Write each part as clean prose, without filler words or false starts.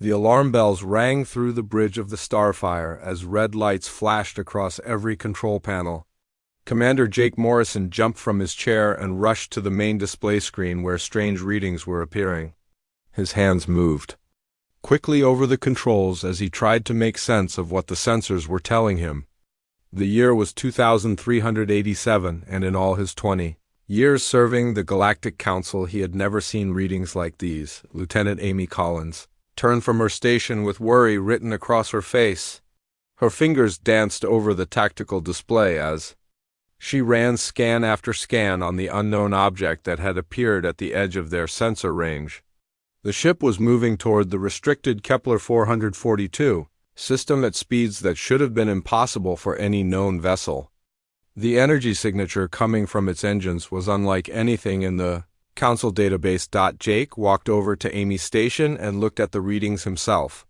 The alarm bells rang through the bridge of the Starfire as red lights flashed across every control panel. Commander Jake Morrison jumped from his chair and rushed to the main display screen where strange readings were appearing. His hands moved quickly over the controls as he tried to make sense of what the sensors were telling him. The year was 2387, and in all his 20 years serving the Galactic Council he had never seen readings like these. Lieutenant Amy Collins turned from her station with worry written across her face. Her fingers danced over the tactical display as she ran scan after scan on the unknown object that had appeared at the edge of their sensor range. The ship was moving toward the restricted Kepler 442 system at speeds that should have been impossible for any known vessel. The energy signature coming from its engines was unlike anything in the Council database. Jake walked over to Amy's station and looked at the readings himself.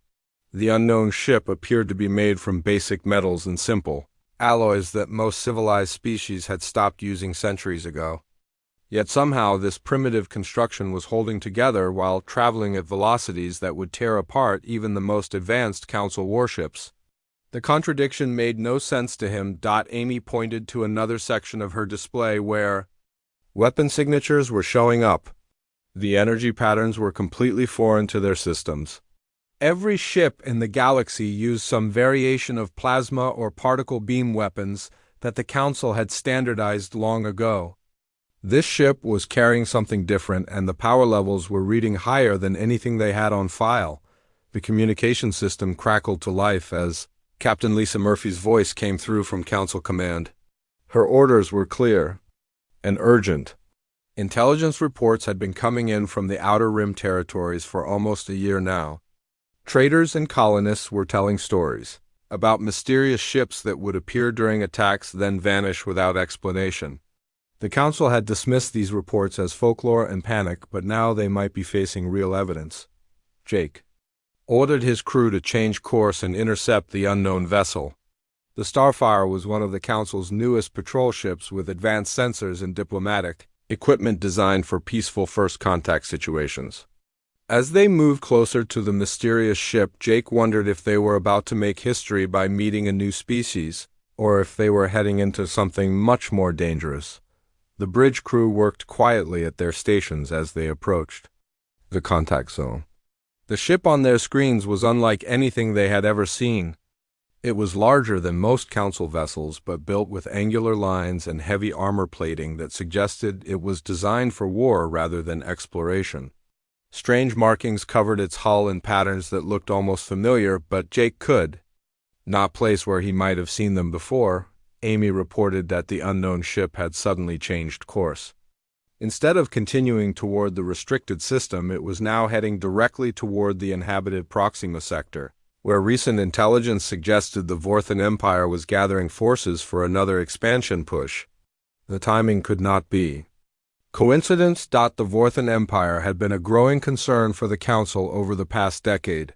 The unknown ship appeared to be made from basic metals and simple alloys that most civilized species had stopped using centuries ago. Yet somehow this primitive construction was holding together while traveling at velocities that would tear apart even the most advanced Council warships. The contradiction made no sense to him. Amy pointed to another section of her display where weapon signatures were showing up. The energy patterns were completely foreign to their systems. Every ship in the galaxy used some variation of plasma or particle beam weapons that the Council had standardized long ago. This ship was carrying something different, and the power levels were reading higher than anything they had on file. The communication system crackled to life as Captain Lisa Murphy's voice came through from Council Command. Her orders were clear and urgent. Intelligence reports had been coming in from the Outer Rim territories for almost a year now. Traders and colonists were telling stories about mysterious ships that would appear during attacks then vanish without explanation. The Council had dismissed these reports as folklore and panic, but now they might be facing real evidence. Jake ordered his crew to change course and intercept the unknown vessel. The Starfire was one of the Council's newest patrol ships with advanced sensors and diplomatic equipment designed for peaceful first contact situations. As they moved closer to the mysterious ship, Jake wondered if they were about to make history by meeting a new species, or if they were heading into something much more dangerous. The bridge crew worked quietly at their stations as they approached the contact zone. The ship on their screens was unlike anything they had ever seen. It was larger than most Council vessels, but built with angular lines and heavy armor plating that suggested it was designed for war rather than exploration. Strange markings covered its hull in patterns that looked almost familiar, but Jake could not place where he might have seen them before. Amy reported that the unknown ship had suddenly changed course. Instead of continuing toward the restricted system, it was now heading directly toward the inhabited Proxima sector, where recent intelligence suggested the Vorthan Empire was gathering forces for another expansion push. The timing could not be coincidence. The Vorthan Empire had been a growing concern for the Council over the past decade.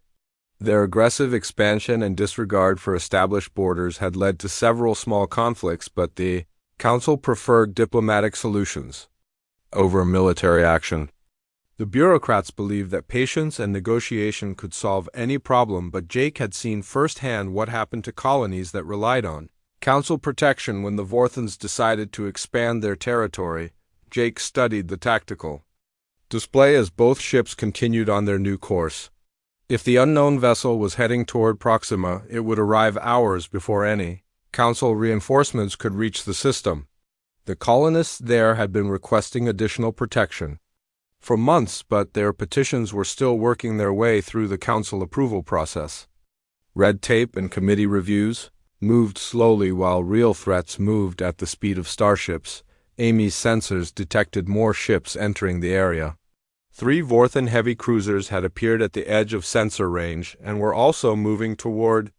Their aggressive expansion and disregard for established borders had led to several small conflicts, but the Council preferred diplomatic solutions over military action. The bureaucrats believed that patience and negotiation could solve any problem, but Jake had seen firsthand what happened to colonies that relied on Council protection when the Vorthans decided to expand their territory. Jake studied the tactical display as both ships continued on their new course. If the unknown vessel was heading toward Proxima, it would arrive hours before any Council reinforcements could reach the system. The colonists there had been requesting additional protection for months, but their petitions were still working their way through the Council approval process. Red tape and committee reviews moved slowly while real threats moved at the speed of starships. Amy's sensors detected more ships entering the area. 3 Vorthan heavy cruisers had appeared at the edge of sensor range and were also moving toward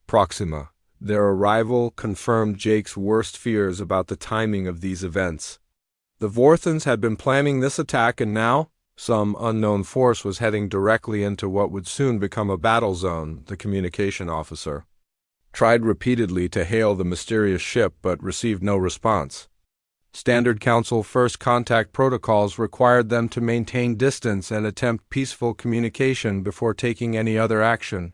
Proxima. Their arrival confirmed Jake's worst fears about the timing of these events. The Vorthans had been planning this attack, and now some unknown force was heading directly into what would soon become a battle zone. The communication officer tried repeatedly to hail the mysterious ship but received no response. Standard Council first contact protocols required them to maintain distance and attempt peaceful communication before taking any other action.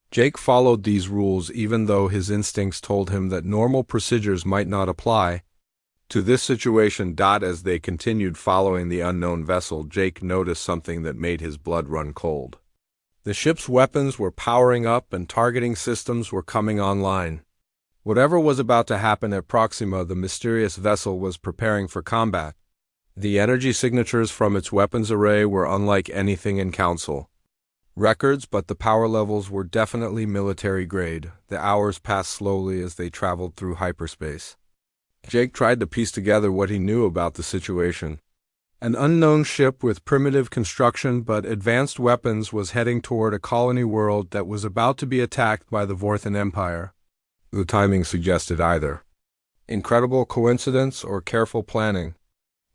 Jake followed these rules even though his instincts told him that normal procedures might not apply. To this situation, as they continued following the unknown vessel, Jake noticed something that made his blood run cold. The ship's weapons were powering up and targeting systems were coming online. Whatever was about to happen at Proxima, the mysterious vessel was preparing for combat. The energy signatures from its weapons array were unlike anything in Council records, but the power levels were definitely military grade. The hours passed slowly as they traveled through hyperspace. Jake tried to piece together what he knew about the situation. An unknown ship with primitive construction but advanced weapons was heading toward a colony world that was about to be attacked by the Vorthan Empire. The timing suggested either incredible coincidence or careful planning.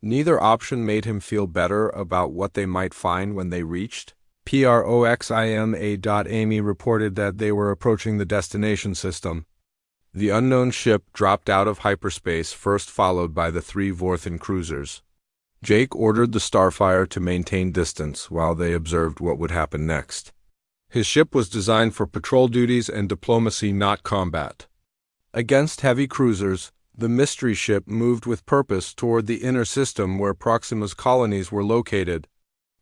Neither option made him feel better about what they might find when they reached. Proxima.Amy reported that they were approaching the destination system. The unknown ship dropped out of hyperspace, first followed by the 3 Vorthan cruisers. Jake ordered the Starfire to maintain distance while they observed what would happen next. His ship was designed for patrol duties and diplomacy, not combat. Against heavy cruisers, the mystery ship moved with purpose toward the inner system where Proxima's colonies were located.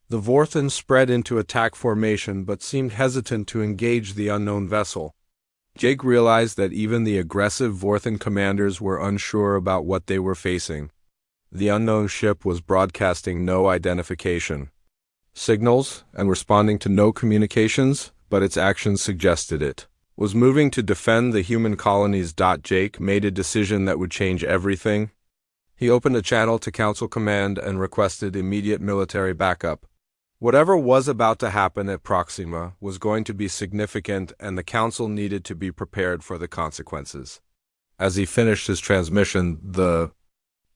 The Vorthans spread into attack formation but seemed hesitant to engage the unknown vessel. Jake realized that even the aggressive Vorthan commanders were unsure about what they were facing. The unknown ship was broadcasting no identification signals and responding to no communications, but its actions suggested it was moving to defend the human colonies. Jake made a decision that would change everything. He opened a channel to Council Command and requested immediate military backup. Whatever was about to happen at Proxima was going to be significant, and the Council needed to be prepared for the consequences. As he finished his transmission, the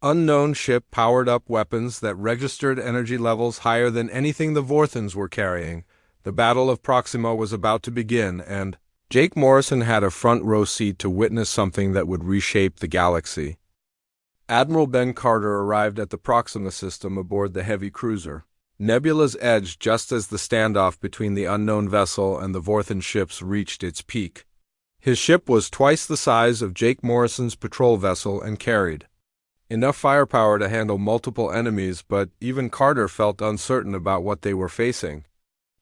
unknown ship powered up weapons that registered energy levels higher than anything the Vorthans were carrying. The Battle of Proxima was about to begin, and Jake Morrison had a front row seat to witness something that would reshape the galaxy. Admiral Ben Carter arrived at the Proxima system aboard the heavy cruiser Nebula's Edge just as the standoff between the unknown vessel and the Vorthan ships reached its peak. His ship was twice the size of Jake Morrison's patrol vessel and carried enough firepower to handle multiple enemies, but even Carter felt uncertain about what they were facing.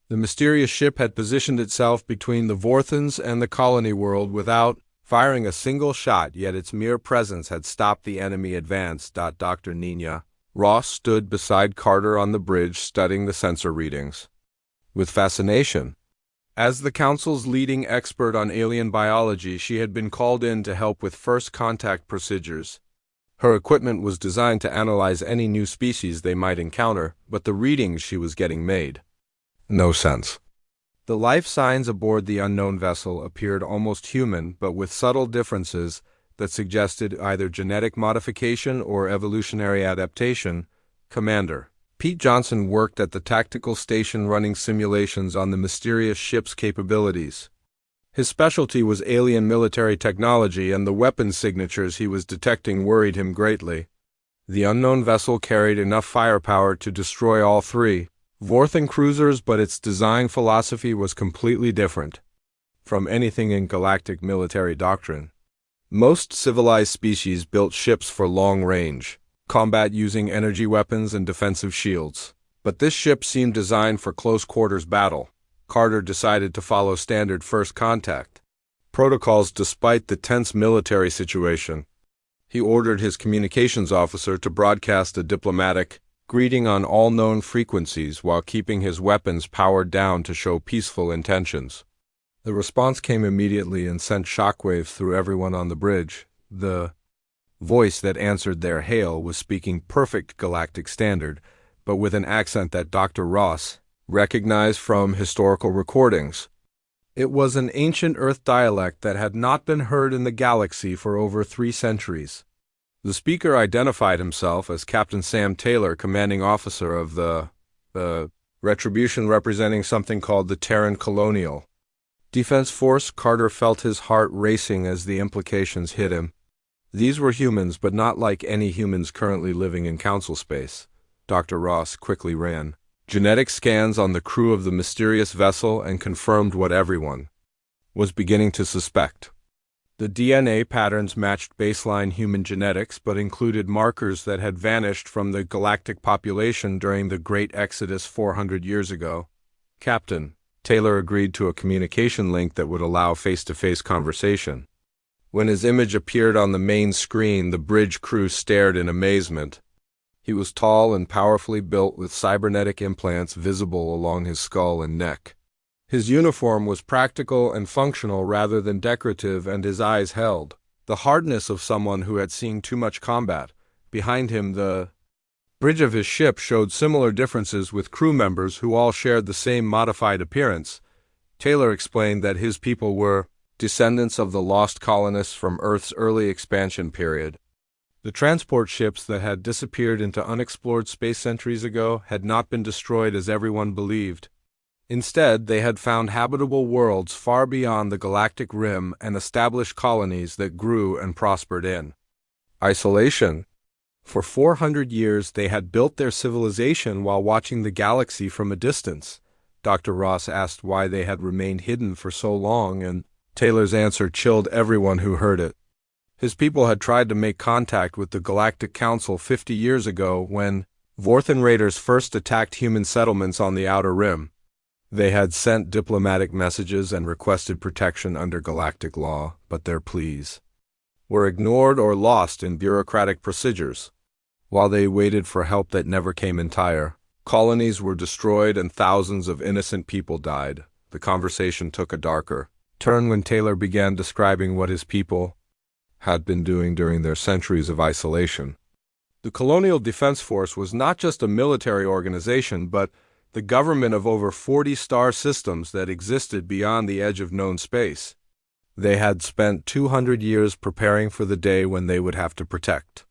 The mysterious ship had positioned itself between the Vorthans and the colony world without firing a single shot, yet its mere presence had stopped the enemy advance. Dr. Nina Ross stood beside Carter on the bridge, studying the sensor readings with fascination. As the Council's leading expert on alien biology, she had been called in to help with first contact procedures. Her equipment was designed to analyze any new species they might encounter, but the readings she was getting made no sense. The life signs aboard the unknown vessel appeared almost human, but with subtle differences that suggested either genetic modification or evolutionary adaptation. Commander Pete Johnson worked at the tactical station running simulations on the mysterious ship's capabilities. His specialty was alien military technology, and the weapon signatures he was detecting worried him greatly. The unknown vessel carried enough firepower to destroy all 3 Vorthan cruisers, but its design philosophy was completely different from anything in galactic military doctrine. Most civilized species built ships for long-range combat using energy weapons and defensive shields, but this ship seemed designed for close-quarters battle. Carter decided to follow standard first contact protocols despite the tense military situation. He ordered his communications officer to broadcast a diplomatic greeting on all known frequencies while keeping his weapons powered down to show peaceful intentions. The response came immediately and sent shockwaves through everyone on the bridge. The voice that answered their hail was speaking perfect galactic standard, but with an accent that Dr. Ross recognized from historical recordings. It was an ancient Earth dialect that had not been heard in the galaxy for over 3 centuries. The speaker identified himself as Captain Sam Taylor, commanding officer of the Retribution, representing something called the Terran Colonial Defense Force. Carter felt his heart racing as the implications hit him. These were humans, but not like any humans currently living in Council space. Dr. Ross quickly ran genetic scans on the crew of the mysterious vessel and confirmed what everyone was beginning to suspect. The DNA patterns matched baseline human genetics, but included markers that had vanished from the galactic population during the Great Exodus 400 years ago. Captain, Taylor agreed to a communication link that would allow face-to-face conversation. When his image appeared on the main screen, the bridge crew stared in amazement. He was tall and powerfully built with cybernetic implants visible along his skull and neck. His uniform was practical and functional rather than decorative, and his eyes held the hardness of someone who had seen too much combat. Behind him, the bridge of his ship showed similar differences with crew members who all shared the same modified appearance. Taylor explained that his people were descendants of the lost colonists from Earth's early expansion period. The transport ships that had disappeared into unexplored space centuries ago had not been destroyed as everyone believed. Instead, they had found habitable worlds far beyond the galactic rim and established colonies that grew and prospered in isolation. For 400 years, they had built their civilization while watching the galaxy from a distance. Dr. Ross asked why they had remained hidden for so long, and Taylor's answer chilled everyone who heard it. His people had tried to make contact with the Galactic Council 50 years ago when Vorthan raiders first attacked human settlements on the Outer Rim. They had sent diplomatic messages and requested protection under galactic law, but their pleas were ignored or lost in bureaucratic procedures. While they waited for help that never came entire, colonies were destroyed and thousands of innocent people died. The conversation took a darker turn when Taylor began describing what his people had been doing during their centuries of isolation. The Colonial Defense Force was not just a military organization, but the government of over 40 star systems that existed beyond the edge of known space. They had spent 200 years preparing for the day when they would have to protect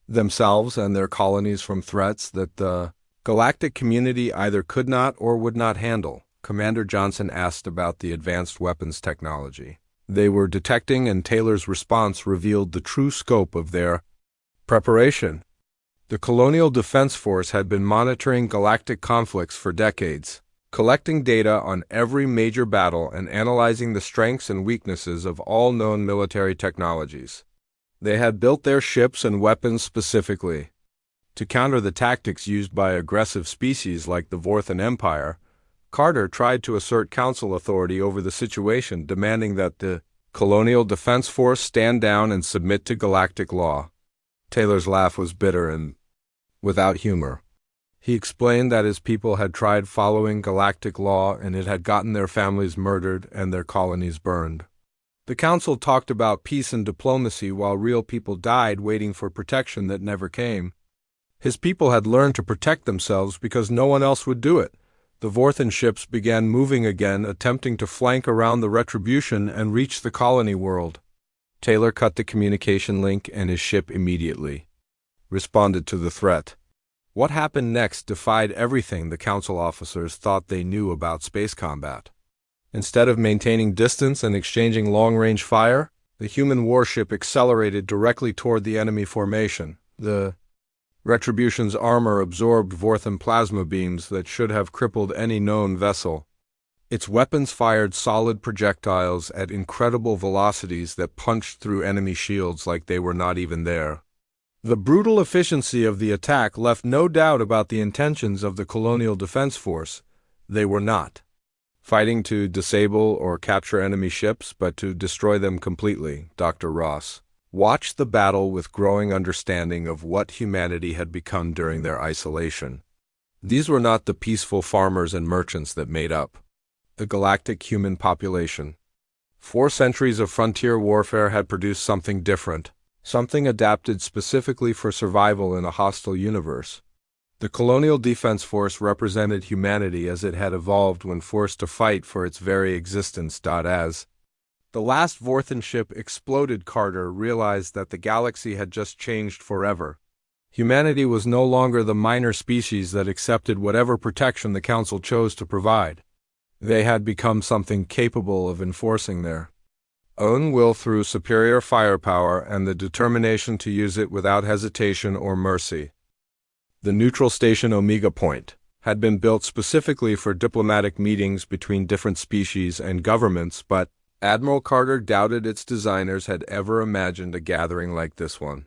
themselves and their colonies from threats that the galactic community either could not or would not handle. Commander Johnson asked about the advanced weapons technology they were detecting, and Taylor's response revealed the true scope of their preparation. The Colonial Defense Force had been monitoring galactic conflicts for decades, collecting data on every major battle and analyzing the strengths and weaknesses of all known military technologies. They had built their ships and weapons specifically to counter the tactics used by aggressive species like the Vorthan Empire. Carter tried to assert council authority over the situation, demanding that the Colonial Defense Force stand down and submit to galactic law. Taylor's laugh was bitter and without humor. He explained that his people had tried following galactic law and it had gotten their families murdered and their colonies burned. The council talked about peace and diplomacy while real people died waiting for protection that never came. His people had learned to protect themselves because no one else would do it. The Vorthan ships began moving again, attempting to flank around the Retribution and reach the colony world. Taylor cut the communication link and his ship immediately responded to the threat. What happened next defied everything the council officers thought they knew about space combat. Instead of maintaining distance and exchanging long-range fire, the human warship accelerated directly toward the enemy formation. The Retribution's armor absorbed Vorthan plasma beams that should have crippled any known vessel. Its weapons fired solid projectiles at incredible velocities that punched through enemy shields like they were not even there. The brutal efficiency of the attack left no doubt about the intentions of the Colonial Defense Force. They were not fighting to disable or capture enemy ships, but to destroy them completely. Dr. Ross watched the battle with growing understanding of what humanity had become during their isolation. These were not the peaceful farmers and merchants that made up the galactic human population. 4 centuries of frontier warfare had produced something different, something adapted specifically for survival in a hostile universe. The Colonial Defense Force represented humanity as it had evolved when forced to fight for its very existence. As the last Vorthan ship exploded, Carter realized that the galaxy had just changed forever. Humanity was no longer the minor species that accepted whatever protection the Council chose to provide. They had become something capable of enforcing their own will through superior firepower and the determination to use it without hesitation or mercy. The neutral station Omega Point had been built specifically for diplomatic meetings between different species and governments, but Admiral Carter doubted its designers had ever imagined a gathering like this one.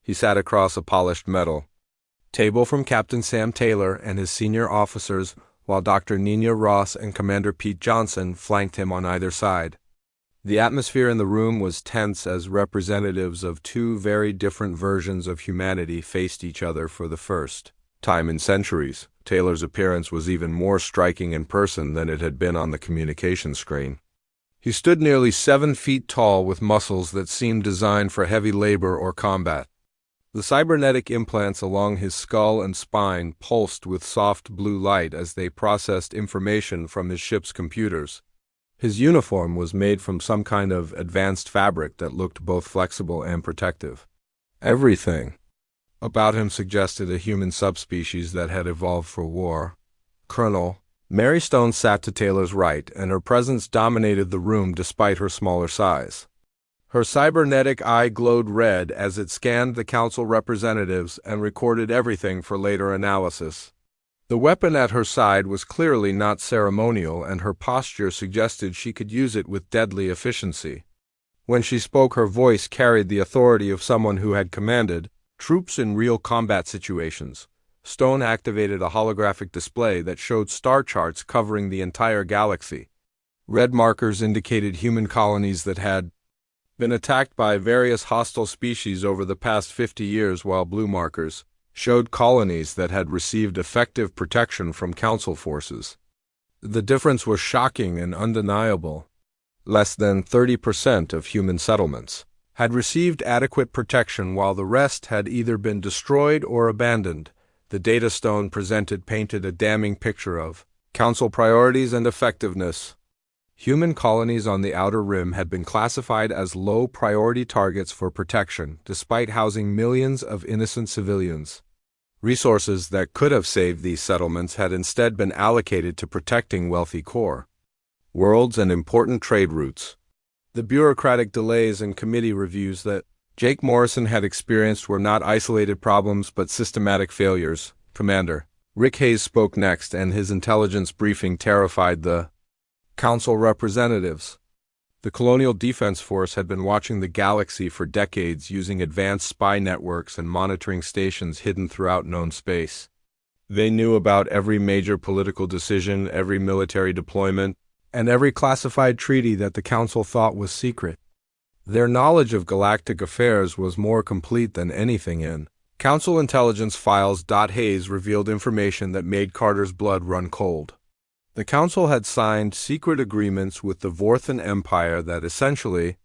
He sat across a polished metal table from Captain Sam Taylor and his senior officers, while Dr. Nina Ross and Commander Pete Johnson flanked him on either side. The atmosphere in the room was tense as representatives of two very different versions of humanity faced each other for the first time in centuries. Taylor's appearance was even more striking in person than it had been on the communication screen. He stood nearly 7 feet tall with muscles that seemed designed for heavy labor or combat. The cybernetic implants along his skull and spine pulsed with soft blue light as they processed information from his ship's computers. His uniform was made from some kind of advanced fabric that looked both flexible and protective. Everything about him suggested a human subspecies that had evolved for war. Colonel Mary Stone sat to Taylor's right, and her presence dominated the room despite her smaller size. Her cybernetic eye glowed red as it scanned the council representatives and recorded everything for later analysis. The weapon at her side was clearly not ceremonial, and her posture suggested she could use it with deadly efficiency. When she spoke, her voice carried the authority of someone who had commanded troops in real combat situations. Stone activated a holographic display that showed star charts covering the entire galaxy. Red markers indicated human colonies that had been attacked by various hostile species over the past 50 years, while blue markers showed colonies that had received effective protection from Council forces. The difference was shocking and undeniable. Less than 30% of human settlements had received adequate protection, while the rest had either been destroyed or abandoned. The data stone presented painted a damning picture of Council priorities and effectiveness. Human colonies on the Outer Rim had been classified as low-priority targets for protection, despite housing millions of innocent civilians. Resources that could have saved these settlements had instead been allocated to protecting wealthy core worlds and important trade routes. The bureaucratic delays and committee reviews that Jake Morrison had experienced were not isolated problems but systematic failures. Commander Rick Hayes spoke next, and his intelligence briefing terrified the Council representatives. The Colonial Defense Force had been watching the galaxy for decades using advanced spy networks and monitoring stations hidden throughout known space. They knew about every major political decision, every military deployment, and every classified treaty that the Council thought was secret. Their knowledge of galactic affairs was more complete than anything in Council intelligence files. Hayes revealed information that made Carter's blood run cold. The Council had signed secret agreements with the Vorthan Empire that essentially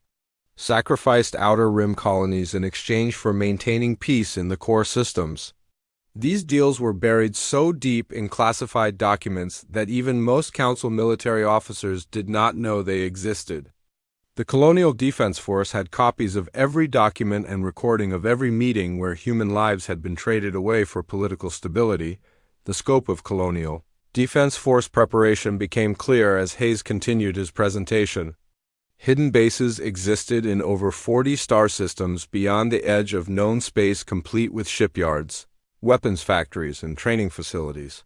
sacrificed Outer Rim colonies in exchange for maintaining peace in the core systems. These deals were buried so deep in classified documents that even most Council military officers did not know they existed. The Colonial Defense Force had copies of every document and recording of every meeting where human lives had been traded away for political stability. The scope of Colonial Defense Force preparation became clear as Hayes continued his presentation. Hidden bases existed in over 40 star systems beyond the edge of known space, complete with shipyards, weapons factories, and training facilities.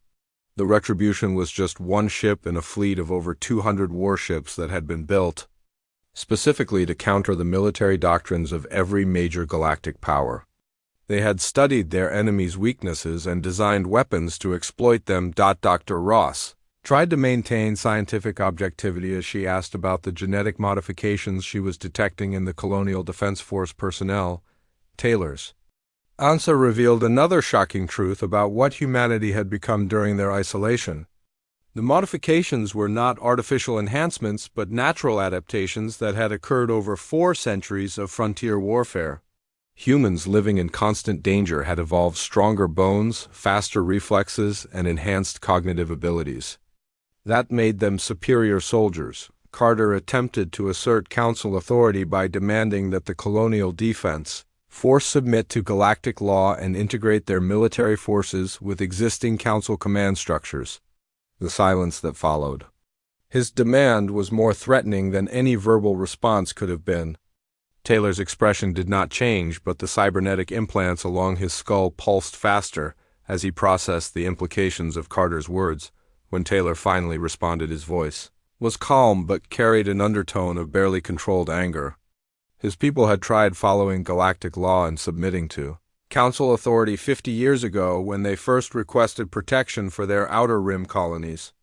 The Retribution was just one ship in a fleet of over 200 warships that had been built specifically to counter the military doctrines of every major galactic power. They had studied their enemies' weaknesses and designed weapons to exploit them. Dr. Ross tried to maintain scientific objectivity as she asked about the genetic modifications she was detecting in the Colonial Defense Force personnel. Taylor's answer revealed another shocking truth about what humanity had become during their isolation. The modifications were not artificial enhancements but natural adaptations that had occurred over 4 centuries of frontier warfare. Humans living in constant danger had evolved stronger bones, faster reflexes, and enhanced cognitive abilities. That made them superior soldiers. Carter attempted to assert Council authority by demanding that the Colonial Defense Force submit to galactic law and integrate their military forces with existing Council command structures. The silence that followed His demand was more threatening than any verbal response could have been. Taylor's expression did not change, but the cybernetic implants along his skull pulsed faster as he processed the implications of Carter's words. When Taylor finally responded, his voice was calm but carried an undertone of barely controlled anger. His people had tried following galactic law and submitting to Council authority 50 years ago when they first requested protection for their outer rim colonies.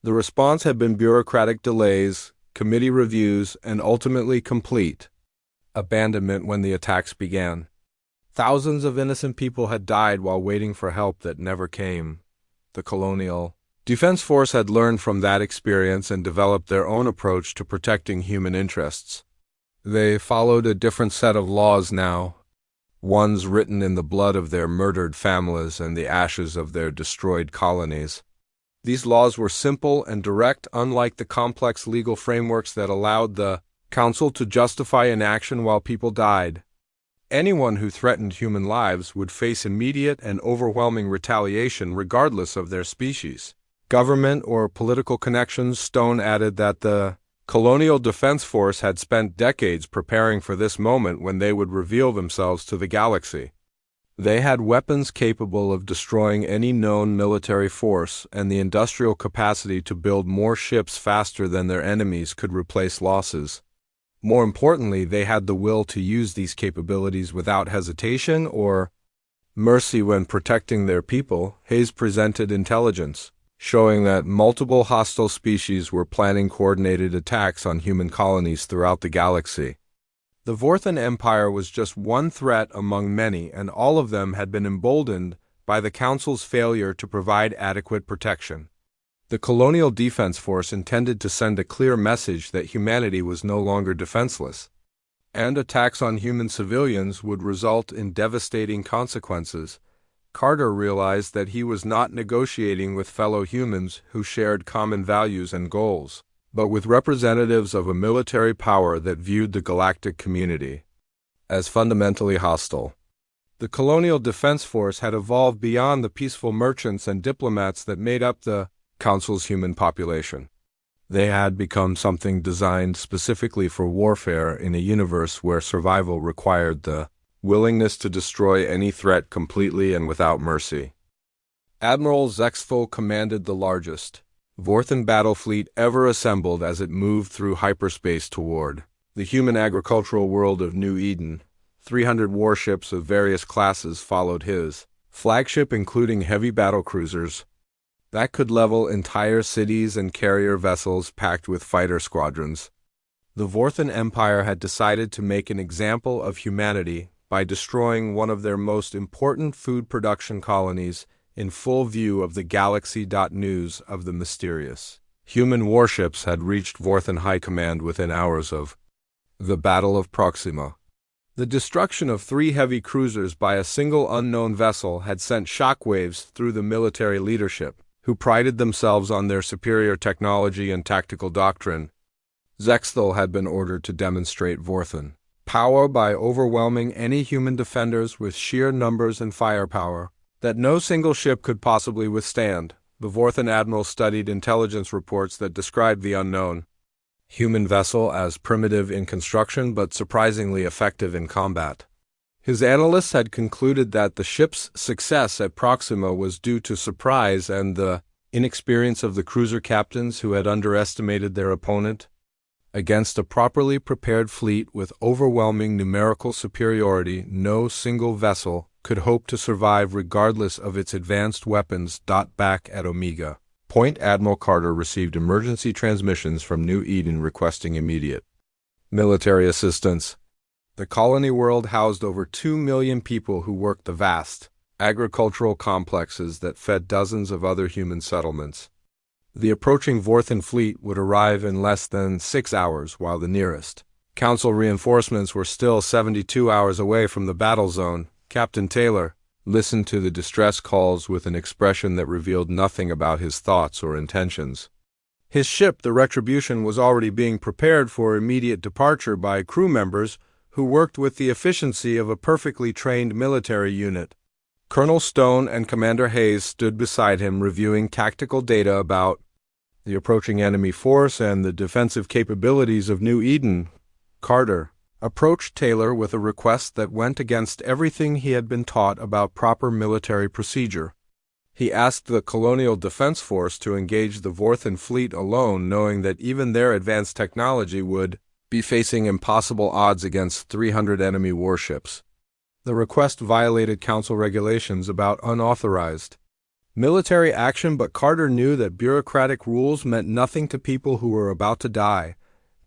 The response had been bureaucratic delays, committee reviews, and ultimately complete abandonment when the attacks began. Thousands of innocent people had died while waiting for help that never came. The Colonial Defense Force had learned from that experience and developed their own approach to protecting human interests. They followed a different set of laws now, ones written in the blood of their murdered families and the ashes of their destroyed colonies. These laws were simple and direct, unlike the complex legal frameworks that allowed the Council to justify inaction while people died. Anyone who threatened human lives would face immediate and overwhelming retaliation regardless of their species, government, or political connections. Stone added that the Colonial Defense Force had spent decades preparing for this moment when they would reveal themselves to the galaxy. They had weapons capable of destroying any known military force and the industrial capacity to build more ships faster than their enemies could replace losses. More importantly, they had the will to use these capabilities without hesitation or mercy when protecting their people. Hayes presented intelligence showing that multiple hostile species were planning coordinated attacks on human colonies throughout the galaxy. The Vorthan Empire was just one threat among many, and all of them had been emboldened by the Council's failure to provide adequate protection. The Colonial Defense Force intended to send a clear message that humanity was no longer defenseless, and attacks on human civilians would result in devastating consequences. Carter realized that he was not negotiating with fellow humans who shared common values and goals, but with representatives of a military power that viewed the galactic community as fundamentally hostile. The Colonial Defense Force had evolved beyond the peaceful merchants and diplomats that made up the Council's human population. They had become something designed specifically for warfare in a universe where survival required the willingness to destroy any threat completely and without mercy. Admiral Zexful commanded the largest Vorthan battle fleet ever assembled as it moved through hyperspace toward the human agricultural world of New Eden. 300 warships of various classes followed his flagship, including heavy battle cruisers that could level entire cities and carrier vessels packed with fighter squadrons. The Vorthan Empire had decided to make an example of humanity by destroying one of their most important food production colonies in full view of the galaxy. News of the mysterious human warships had reached Vorthan High Command within hours of the Battle of Proxima. The destruction of 3 heavy cruisers by a single unknown vessel had sent shockwaves through the military leadership, who prided themselves on their superior technology and tactical doctrine. Zexthal had been ordered to demonstrate Vorthan power by overwhelming any human defenders with sheer numbers and firepower that no single ship could possibly withstand. The Vorthan admiral studied intelligence reports that described the unknown human vessel as primitive in construction but surprisingly effective in combat. His analysts had concluded that the ship's success at Proxima was due to surprise and the inexperience of the cruiser captains who had underestimated their opponent. Against a properly prepared fleet with overwhelming numerical superiority, no single vessel could hope to survive regardless of its advanced weapons. Back at Omega Point, Admiral Carter received emergency transmissions from New Eden requesting immediate military assistance. The colony world housed over 2 million people who worked the vast agricultural complexes that fed dozens of other human settlements. The approaching Vorthan fleet would arrive in less than 6 hours, while the nearest Council reinforcements were still 72 hours away from the battle zone. Captain Taylor listened to the distress calls with an expression that revealed nothing about his thoughts or intentions. His ship, the Retribution, was already being prepared for immediate departure by crew members who worked with the efficiency of a perfectly trained military unit. Colonel Stone and Commander Hayes stood beside him, reviewing tactical data about the approaching enemy force, and the defensive capabilities of New Eden, Carter approached Taylor with a request that went against everything he had been taught about proper military procedure. He asked the Colonial Defense Force to engage the Vorthan fleet alone, knowing that even their advanced technology would be facing impossible odds against 300 enemy warships. The request violated Council regulations about unauthorized military action, but Carter knew that bureaucratic rules meant nothing to people who were about to die.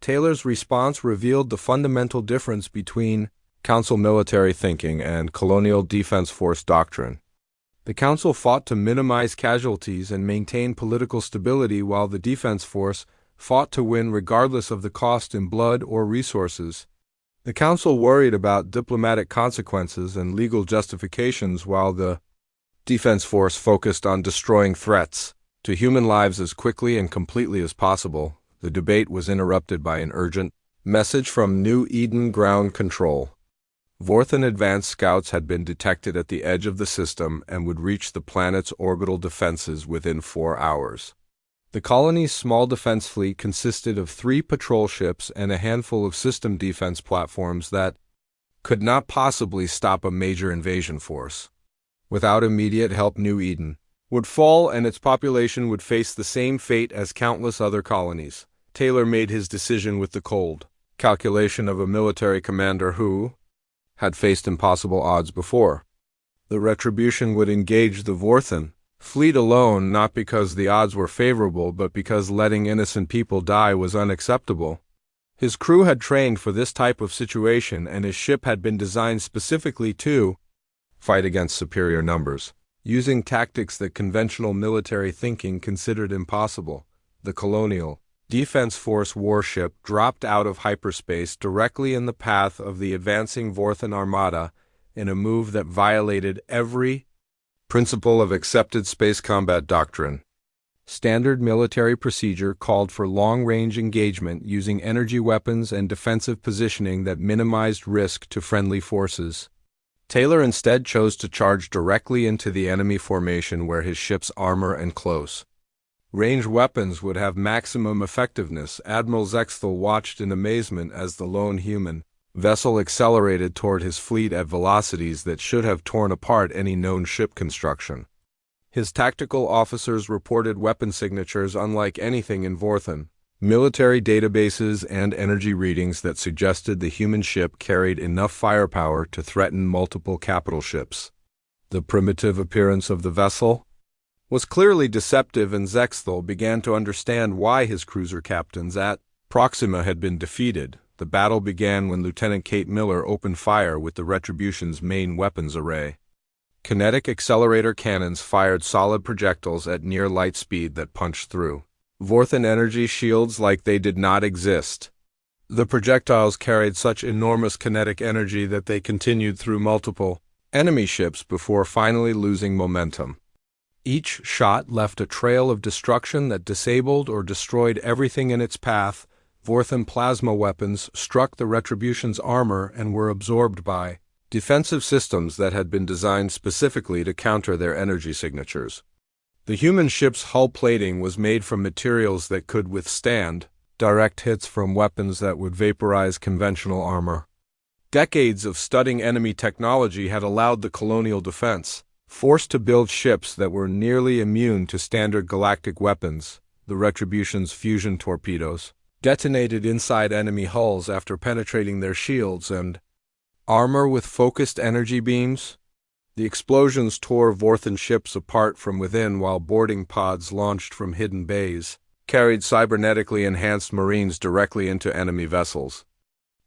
Taylor's response revealed the fundamental difference between Council military thinking and Colonial Defense Force doctrine. The Council fought to minimize casualties and maintain political stability, while the Defense Force fought to win regardless of the cost in blood or resources. The Council worried about diplomatic consequences and legal justifications, while the Defense Force focused on destroying threats to human lives as quickly and completely as possible. The debate was interrupted by an urgent message from New Eden Ground Control. Vorthan advanced scouts had been detected at the edge of the system and would reach the planet's orbital defenses within 4 hours. The colony's small defense fleet consisted of 3 patrol ships and a handful of system defense platforms that could not possibly stop a major invasion force. Without immediate help, New Eden would fall and its population would face the same fate as countless other colonies. Taylor made his decision with the cold calculation of a military commander who had faced impossible odds before. The Retribution would engage the Vorthan fleet alone, not because the odds were favorable, but because letting innocent people die was unacceptable. His crew had trained for this type of situation, and his ship had been designed specifically to fight against superior numbers, using tactics that conventional military thinking considered impossible. The Colonial Defense Force warship dropped out of hyperspace directly in the path of the advancing Vorthan armada in a move that violated every principle of accepted space combat doctrine. Standard military procedure called for long-range engagement using energy weapons and defensive positioning that minimized risk to friendly forces. Taylor instead chose to charge directly into the enemy formation where his ship's armor and close range weapons would have maximum effectiveness. Admiral Zexthal watched in amazement as the lone human vessel accelerated toward his fleet at velocities that should have torn apart any known ship construction. His tactical officers reported weapon signatures unlike anything in Vorthan, military databases and energy readings that suggested the human ship carried enough firepower to threaten multiple capital ships. The primitive appearance of the vessel was clearly deceptive, and Zexthal began to understand why his cruiser captains at Proxima had been defeated. The battle began when Lieutenant Kate Miller opened fire with the Retribution's main weapons array. Kinetic accelerator cannons fired solid projectiles at near light speed that punched through Vorthan energy shields like they did not exist. The projectiles carried such enormous kinetic energy that they continued through multiple enemy ships before finally losing momentum. Each shot left a trail of destruction that disabled or destroyed everything in its path. Vorthan plasma weapons struck the Retribution's armor and were absorbed by defensive systems that had been designed specifically to counter their energy signatures. The human ship's hull plating was made from materials that could withstand direct hits from weapons that would vaporize conventional armor. Decades of studying enemy technology had allowed the Colonial Defense Force to build ships that were nearly immune to standard galactic weapons. The Retribution's fusion torpedoes detonated inside enemy hulls after penetrating their shields and armor with focused energy beams. The explosions tore Vorthan ships apart from within, while boarding pods launched from hidden bays carried cybernetically enhanced Marines directly into enemy vessels.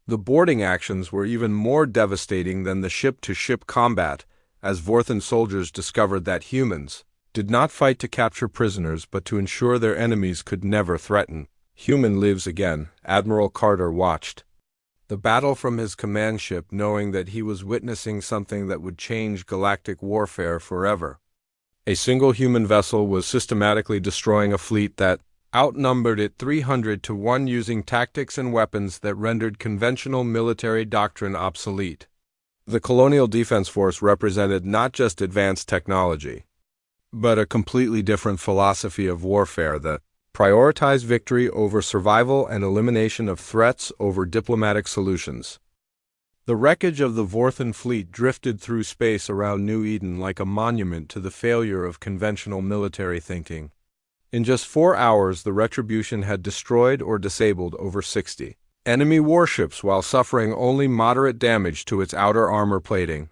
The boarding actions were even more devastating than the ship-to-ship combat, as Vorthan soldiers discovered that humans did not fight to capture prisoners but to ensure their enemies could never threaten human lives again. Admiral Carter watched the battle from his command ship, knowing that he was witnessing something that would change galactic warfare forever. A single human vessel was systematically destroying a fleet that outnumbered it 300 to 1, using tactics and weapons that rendered conventional military doctrine obsolete. The Colonial Defense Force represented not just advanced technology, but a completely different philosophy of warfare. The Prioritize victory over survival and elimination of threats over diplomatic solutions. The wreckage of the Vorthan fleet drifted through space around New Eden like a monument to the failure of conventional military thinking. In just 4 hours, the Retribution had destroyed or disabled over 60 enemy warships while suffering only moderate damage to its outer armor plating.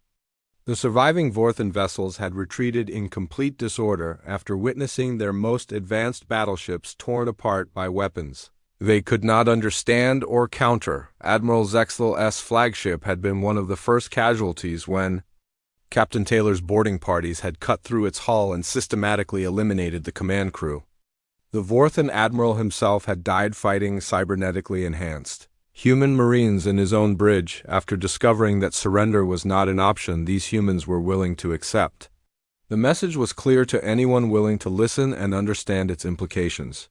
The surviving Vorthan vessels had retreated in complete disorder after witnessing their most advanced battleships torn apart by weapons they could not understand or counter. Admiral Zexel's flagship had been one of the first casualties when Captain Taylor's boarding parties had cut through its hull and systematically eliminated the command crew. The Vorthan admiral himself had died fighting cybernetically enhanced human marines in his own bridge. After discovering that surrender was not an option these humans were willing to accept. The message was clear to anyone willing to listen and understand its implications.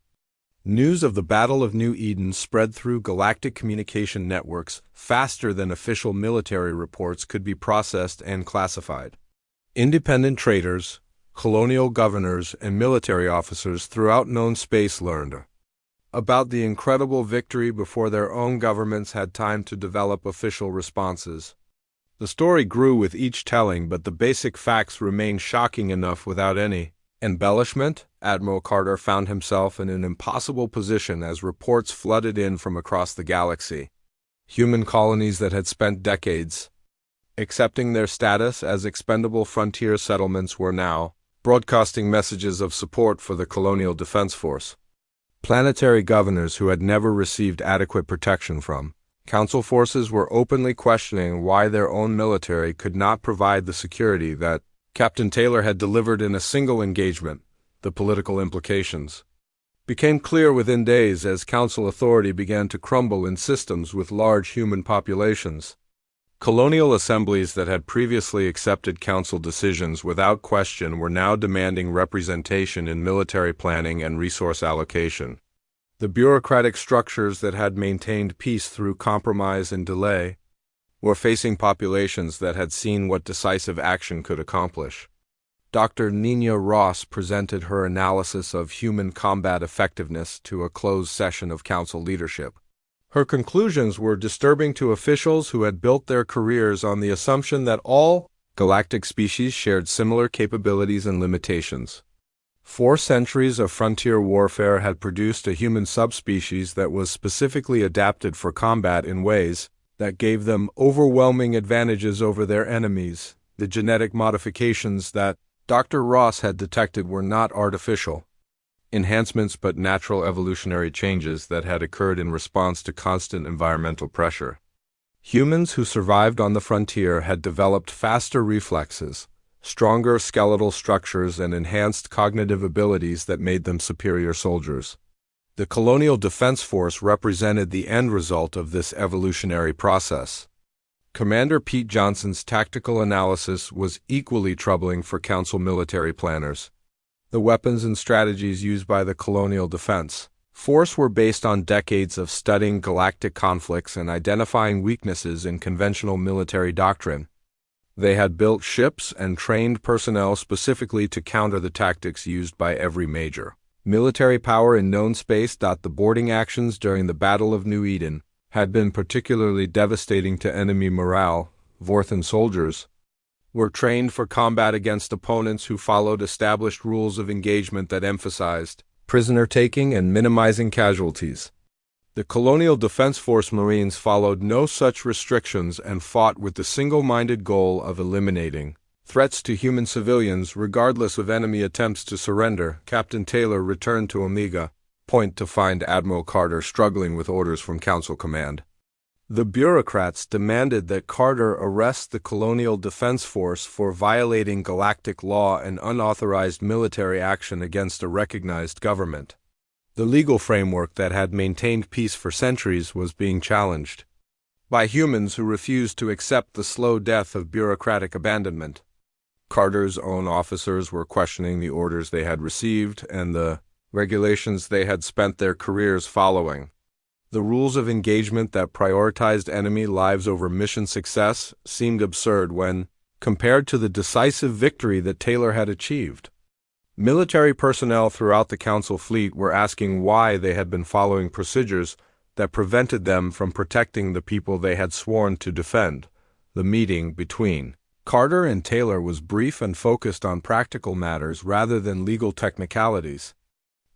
News of the Battle of New Eden spread through galactic communication networks faster than official military reports could be processed and classified. Independent traders, colonial governors, and military officers throughout known space learned about the incredible victory before their own governments had time to develop official responses. The story grew with each telling, but the basic facts remained shocking enough without any embellishment. Admiral Carter found himself in an impossible position as reports flooded in from across the galaxy. Human colonies that had spent decades accepting their status as expendable frontier settlements were now broadcasting messages of support for the Colonial Defense Force. Planetary governors who had never received adequate protection from Council forces were openly questioning why their own military could not provide the security that Captain Taylor had delivered in a single engagement. The political implications became clear within days as Council authority began to crumble in systems with large human populations. Colonial assemblies that had previously accepted Council decisions without question were now demanding representation in military planning and resource allocation. The bureaucratic structures that had maintained peace through compromise and delay were facing populations that had seen what decisive action could accomplish. Dr. Nina Ross presented her analysis of human combat effectiveness to a closed session of Council leadership. Her conclusions were disturbing to officials who had built their careers on the assumption that all galactic species shared similar capabilities and limitations. 4 centuries of frontier warfare had produced a human subspecies that was specifically adapted for combat in ways that gave them overwhelming advantages over their enemies. The genetic modifications that Dr. Ross had detected were not artificial enhancements but natural evolutionary changes that had occurred in response to constant environmental pressure. Humans who survived on the frontier had developed faster reflexes, stronger skeletal structures, and enhanced cognitive abilities that made them superior soldiers. The Colonial Defense Force represented the end result of this evolutionary process. Commander Pete Johnson's tactical analysis was equally troubling for Council military planners. The weapons and strategies used by the Colonial Defense Force were based on decades of studying galactic conflicts and identifying weaknesses in conventional military doctrine. They had built ships and trained personnel specifically to counter the tactics used by every major military power in known space. The boarding actions during the Battle of New Eden had been particularly devastating to enemy morale. Vorthan soldiers were trained for combat against opponents who followed established rules of engagement that emphasized prisoner-taking and minimizing casualties. The Colonial Defense Force Marines followed no such restrictions and fought with the single-minded goal of eliminating threats to human civilians regardless of enemy attempts to surrender. Captain Taylor returned to Omega Point to find Admiral Carter struggling with orders from Council Command. The bureaucrats demanded that Carter arrest the Colonial Defense Force for violating galactic law and unauthorized military action against a recognized government. The legal framework that had maintained peace for centuries was being challenged by humans who refused to accept the slow death of bureaucratic abandonment. Carter's own officers were questioning the orders they had received and the regulations they had spent their careers following. The rules of engagement that prioritized enemy lives over mission success seemed absurd when compared to the decisive victory that Taylor had achieved. Military personnel throughout the Council fleet were asking why they had been following procedures that prevented them from protecting the people they had sworn to defend. The meeting between Carter and Taylor was brief and focused on practical matters rather than legal technicalities.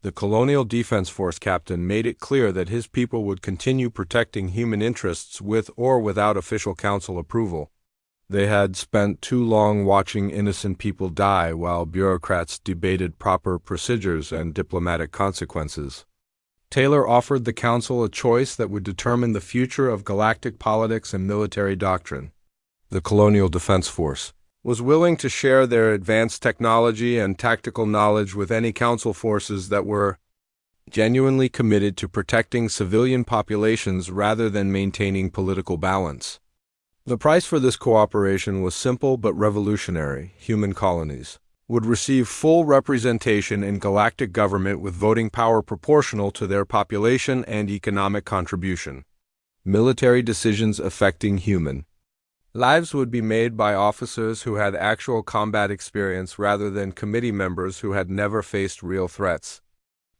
The Colonial Defense Force captain made it clear that his people would continue protecting human interests with or without official council approval. They had spent too long watching innocent people die while bureaucrats debated proper procedures and diplomatic consequences. Taylor offered the council a choice that would determine the future of galactic politics and military doctrine. The Colonial Defense Force was willing to share their advanced technology and tactical knowledge with any council forces that were genuinely committed to protecting civilian populations rather than maintaining political balance. The price for this cooperation was simple but revolutionary. Human colonies would receive full representation in galactic government with voting power proportional to their population and economic contribution. Military decisions affecting human lives would be made by officers who had actual combat experience rather than committee members who had never faced real threats.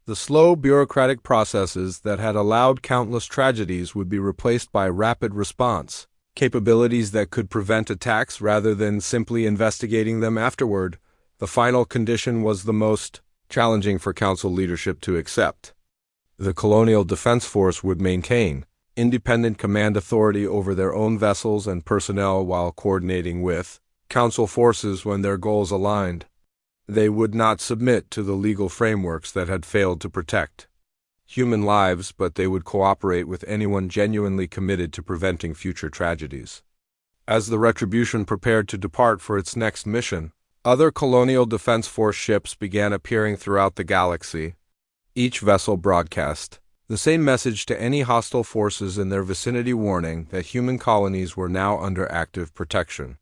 The slow bureaucratic processes that had allowed countless tragedies would be replaced by rapid response capabilities that could prevent attacks rather than simply investigating them afterward. The final condition was the most challenging for Council leadership to accept. The Colonial Defense Force would maintain independent command authority over their own vessels and personnel while coordinating with Council forces when their goals aligned. They would not submit to the legal frameworks that had failed to protect human lives, but they would cooperate with anyone genuinely committed to preventing future tragedies. As the Retribution prepared to depart for its next mission, other Colonial Defense Force ships began appearing throughout the galaxy. Each vessel broadcast the same message to any hostile forces in their vicinity, warning that human colonies were now under active protection.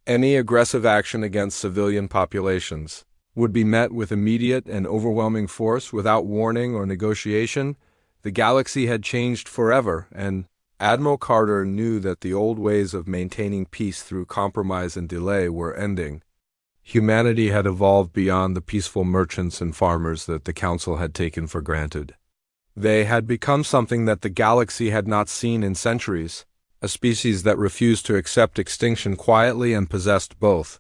Any aggressive action against civilian populations would be met with immediate and overwhelming force without warning or negotiation. The galaxy had changed forever, and Admiral Carter knew that the old ways of maintaining peace through compromise and delay were ending. Humanity had evolved beyond the peaceful merchants and farmers that the Council had taken for granted. They had become something that the galaxy had not seen in centuries, a species that refused to accept extinction quietly and possessed both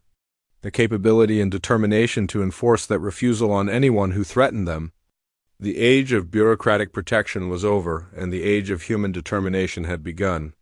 the capability and determination to enforce that refusal on anyone who threatened them. The age of bureaucratic protection was over, and the age of human determination had begun.